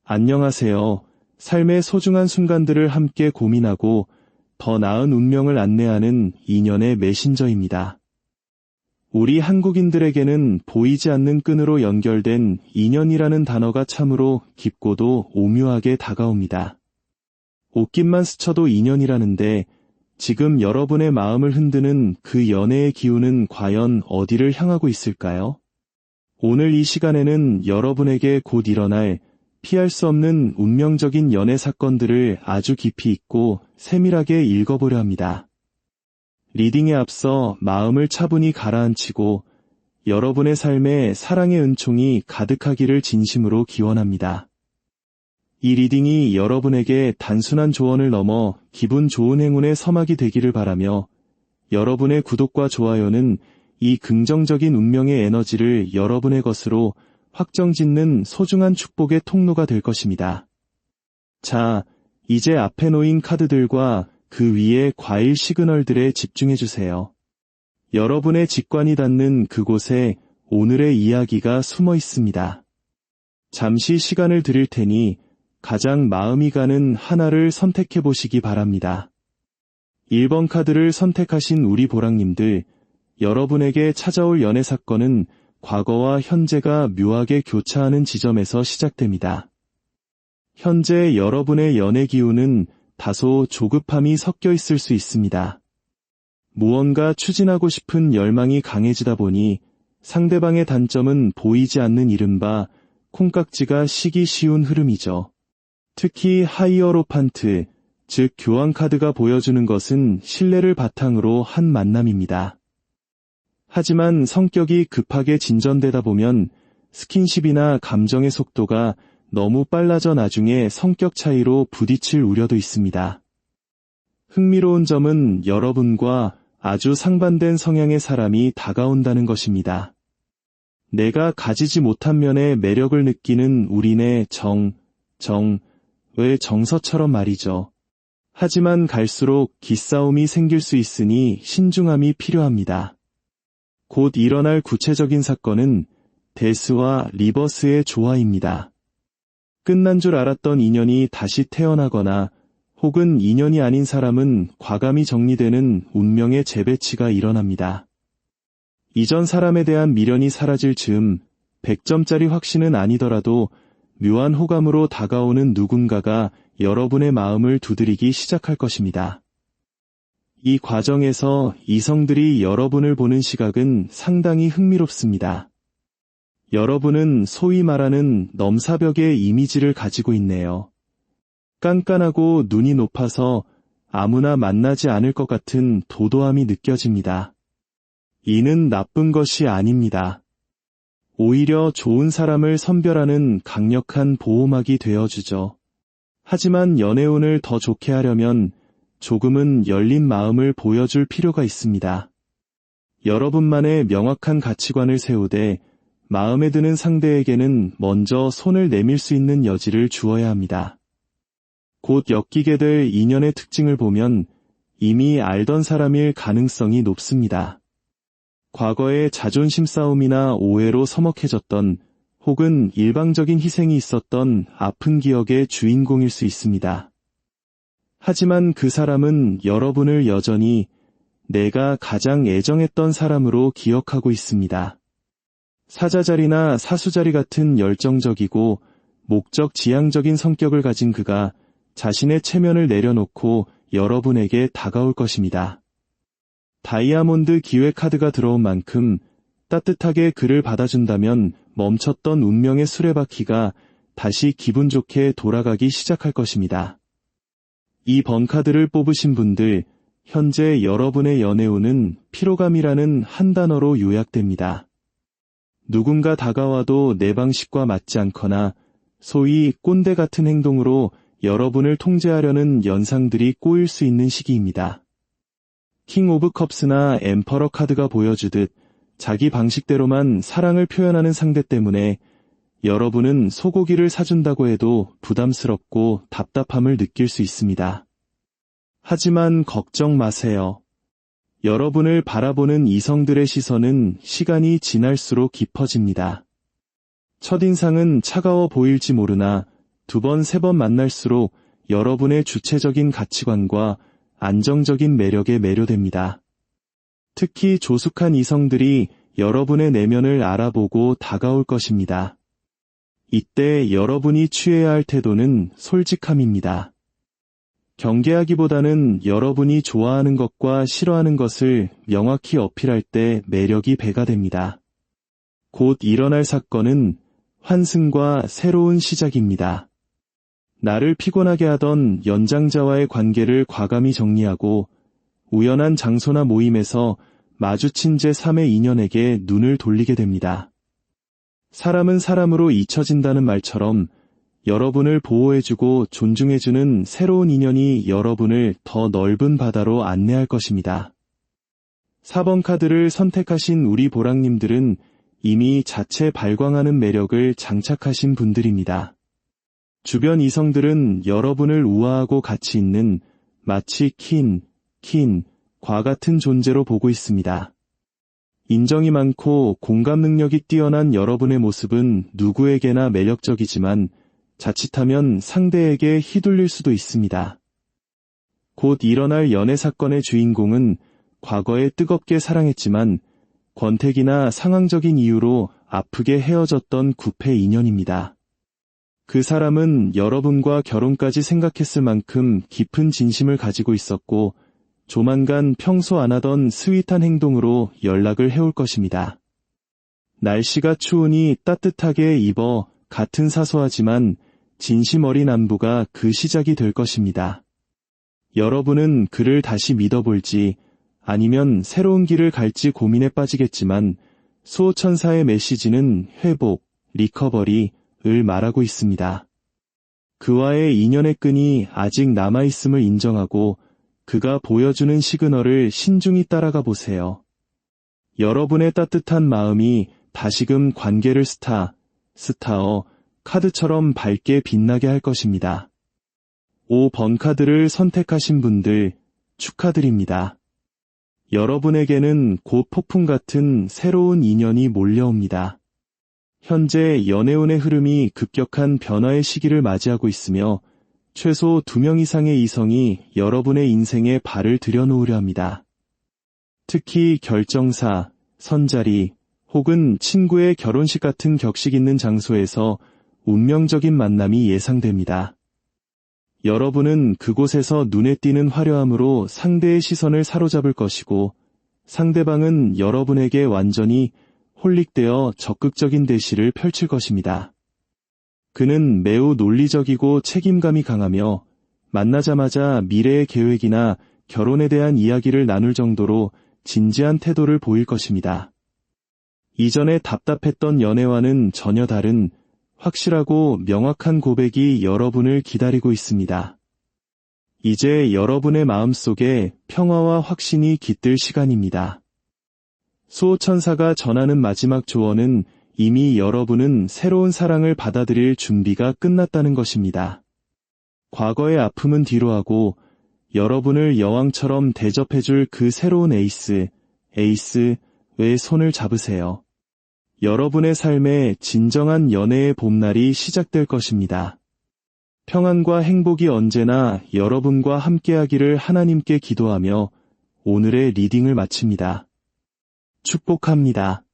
안녕하세요. 삶의 소중한 순간들을 함께 고민하고 더 나은 운명을 안내하는 인연의 메신저입니다. 우리 한국인들에게는 보이지 않는 끈으로 연결된 인연이라는 단어가 참으로 깊고도 오묘하게 다가옵니다. 옷깃만 스쳐도 인연이라는데 지금 여러분의 마음을 흔드는 그 연애의 기운은 과연 어디를 향하고 있을까요? 오늘 이 시간에는 여러분에게 곧 일어날 피할 수 없는 운명적인 연애 사건들을 아주 깊이 있고 세밀하게 읽어보려 합니다. 리딩에 앞서 마음을 차분히 가라앉히고 여러분의 삶에 사랑의 은총이 가득하기를 진심으로 기원합니다. 이 리딩이 여러분에게 단순한 조언을 넘어 기분 좋은 행운의 서막이 되기를 바라며 여러분의 구독과 좋아요는 이 긍정적인 운명의 에너지를 여러분의 것으로 확정짓는 소중한 축복의 통로가 될 것입니다. 자, 이제 앞에 놓인 카드들과 그 위에 과일 시그널들에 집중해주세요. 여러분의 직관이 닿는 그곳에 오늘의 이야기가 숨어 있습니다. 잠시 시간을 드릴 테니 가장 마음이 가는 하나를 선택해 보시기 바랍니다. 1번 카드를 선택하신 우리 보랑님들, 여러분에게 찾아올 연애 사건은 과거와 현재가 묘하게 교차하는 지점에서 시작됩니다. 현재 여러분의 연애 기운은 다소 조급함이 섞여 있을 수 있습니다. 무언가 추진하고 싶은 열망이 강해지다 보니 상대방의 단점은 보이지 않는 이른바 콩깍지가 시기 쉬운 흐름이죠. 특히 하이어로판트, 즉 교황 카드가 보여주는 것은 신뢰를 바탕으로 한 만남입니다. 하지만 성격이 급하게 진전되다 보면 스킨십이나 감정의 속도가 너무 빨라져 나중에 성격 차이로 부딪힐 우려도 있습니다. 흥미로운 점은 여러분과 아주 상반된 성향의 사람이 다가온다는 것입니다. 내가 가지지 못한 면의 매력을 느끼는 우리네 의 정서처럼 말이죠. 하지만 갈수록 기싸움이 생길 수 있으니 신중함이 필요합니다. 곧 일어날 구체적인 사건은 데스와 리버스의 조화입니다. 끝난 줄 알았던 인연이 다시 태어나거나 혹은 인연이 아닌 사람은 과감히 정리되는 운명의 재배치가 일어납니다. 이전 사람에 대한 미련이 사라질 즈음 100점짜리 확신은 아니더라도 묘한 호감으로 다가오는 누군가가 여러분의 마음을 두드리기 시작할 것입니다. 이 과정에서 이성들이 여러분을 보는 시각은 상당히 흥미롭습니다. 여러분은 소위 말하는 넘사벽의 이미지를 가지고 있네요. 깐깐하고 눈이 높아서 아무나 만나지 않을 것 같은 도도함이 느껴집니다. 이는 나쁜 것이 아닙니다. 오히려 좋은 사람을 선별하는 강력한 보호막이 되어주죠. 하지만 연애운을 더 좋게 하려면 조금은 열린 마음을 보여줄 필요가 있습니다. 여러분만의 명확한 가치관을 세우되 마음에 드는 상대에게는 먼저 손을 내밀 수 있는 여지를 주어야 합니다. 곧 엮이게 될 인연의 특징을 보면 이미 알던 사람일 가능성이 높습니다. 과거의 자존심 싸움이나 오해로 서먹해졌던 혹은 일방적인 희생이 있었던 아픈 기억의 주인공일 수 있습니다. 하지만 그 사람은 여러분을 여전히 내가 가장 애정했던 사람으로 기억하고 있습니다. 사자자리나 사수자리 같은 열정적이고 목적 지향적인 성격을 가진 그가 자신의 체면을 내려놓고 여러분에게 다가올 것입니다. 다이아몬드 기회 카드가 들어온 만큼 따뜻하게 그를 받아준다면 멈췄던 운명의 수레바퀴가 다시 기분 좋게 돌아가기 시작할 것입니다. 이 번 카드를 뽑으신 분들, 현재 여러분의 연애운은 피로감이라는 한 단어로 요약됩니다. 누군가 다가와도 내 방식과 맞지 않거나 소위 꼰대 같은 행동으로 여러분을 통제하려는 연상들이 꼬일 수 있는 시기입니다. 킹 오브 컵스나 엠퍼러 카드가 보여주듯 자기 방식대로만 사랑을 표현하는 상대 때문에 여러분은 소고기를 사준다고 해도 부담스럽고 답답함을 느낄 수 있습니다. 하지만 걱정 마세요. 여러분을 바라보는 이성들의 시선은 시간이 지날수록 깊어집니다. 첫인상은 차가워 보일지 모르나 두 번, 세 번 만날수록 여러분의 주체적인 가치관과 안정적인 매력에 매료됩니다. 특히 조숙한 이성들이 여러분의 내면을 알아보고 다가올 것입니다. 이때 여러분이 취해야 할 태도는 솔직함입니다. 경계하기보다는 여러분이 좋아하는 것과 싫어하는 것을 명확히 어필할 때 매력이 배가 됩니다. 곧 일어날 사건은 환승과 새로운 시작입니다. 나를 피곤하게 하던 연장자와의 관계를 과감히 정리하고 우연한 장소나 모임에서 마주친 제3의 인연에게 눈을 돌리게 됩니다. 사람은 사람으로 잊혀진다는 말처럼 여러분을 보호해주고 존중해주는 새로운 인연이 여러분을 더 넓은 바다로 안내할 것입니다. 4번 카드를 선택하신 우리 보랑님들은 이미 자체 발광하는 매력을 장착하신 분들입니다. 주변 이성들은 여러분을 우아하고 가치 있는 마치 과 같은 존재로 보고 있습니다. 인정이 많고 공감 능력이 뛰어난 여러분의 모습은 누구에게나 매력적이지만 자칫하면 상대에게 휘둘릴 수도 있습니다. 곧 일어날 연애 사건의 주인공은 과거에 뜨겁게 사랑했지만 권태기나 상황적인 이유로 아프게 헤어졌던 구패 인연입니다. 그 사람은 여러분과 결혼까지 생각했을 만큼 깊은 진심을 가지고 있었고 조만간 평소 안 하던 스윗한 행동으로 연락을 해올 것입니다. 날씨가 추우니 따뜻하게 입어 같은 사소하지만 진심 어린 안부가 그 시작이 될 것입니다. 여러분은 그를 다시 믿어볼지 아니면 새로운 길을 갈지 고민에 빠지겠지만 수호천사의 메시지는 회복, 리커버리를 말하고 있습니다. 그와의 인연의 끈이 아직 남아있음을 인정하고 그가 보여주는 시그널을 신중히 따라가 보세요. 여러분의 따뜻한 마음이 다시금 관계를 스타어 카드처럼 밝게 빛나게 할 것입니다. 5번 카드를 선택하신 분들 축하드립니다. 여러분에게는 곧 폭풍 같은 새로운 인연이 몰려옵니다. 현재 연애운의 흐름이 급격한 변화의 시기를 맞이하고 있으며 최소 2명 이상의 이성이 여러분의 인생에 발을 들여놓으려 합니다. 특히 결정사, 선자리 혹은 친구의 결혼식 같은 격식 있는 장소에서 운명적인 만남이 예상됩니다. 여러분은 그곳에서 눈에 띄는 화려함으로 상대의 시선을 사로잡을 것이고 상대방은 여러분에게 완전히 홀릭되어 적극적인 대시를 펼칠 것입니다. 그는 매우 논리적이고 책임감이 강하며 만나자마자 미래의 계획이나 결혼에 대한 이야기를 나눌 정도로 진지한 태도를 보일 것입니다. 이전에 답답했던 연애와는 전혀 다른 확실하고 명확한 고백이 여러분을 기다리고 있습니다. 이제 여러분의 마음속에 평화와 확신이 깃들 시간입니다. 수호천사가 전하는 마지막 조언은 이미 여러분은 새로운 사랑을 받아들일 준비가 끝났다는 것입니다. 과거의 아픔은 뒤로하고 여러분을 여왕처럼 대접해줄 그 새로운 에이스의 손을 잡으세요. 여러분의 삶에 진정한 연애의 봄날이 시작될 것입니다. 평안과 행복이 언제나 여러분과 함께하기를 하나님께 기도하며 오늘의 리딩을 마칩니다. 축복합니다.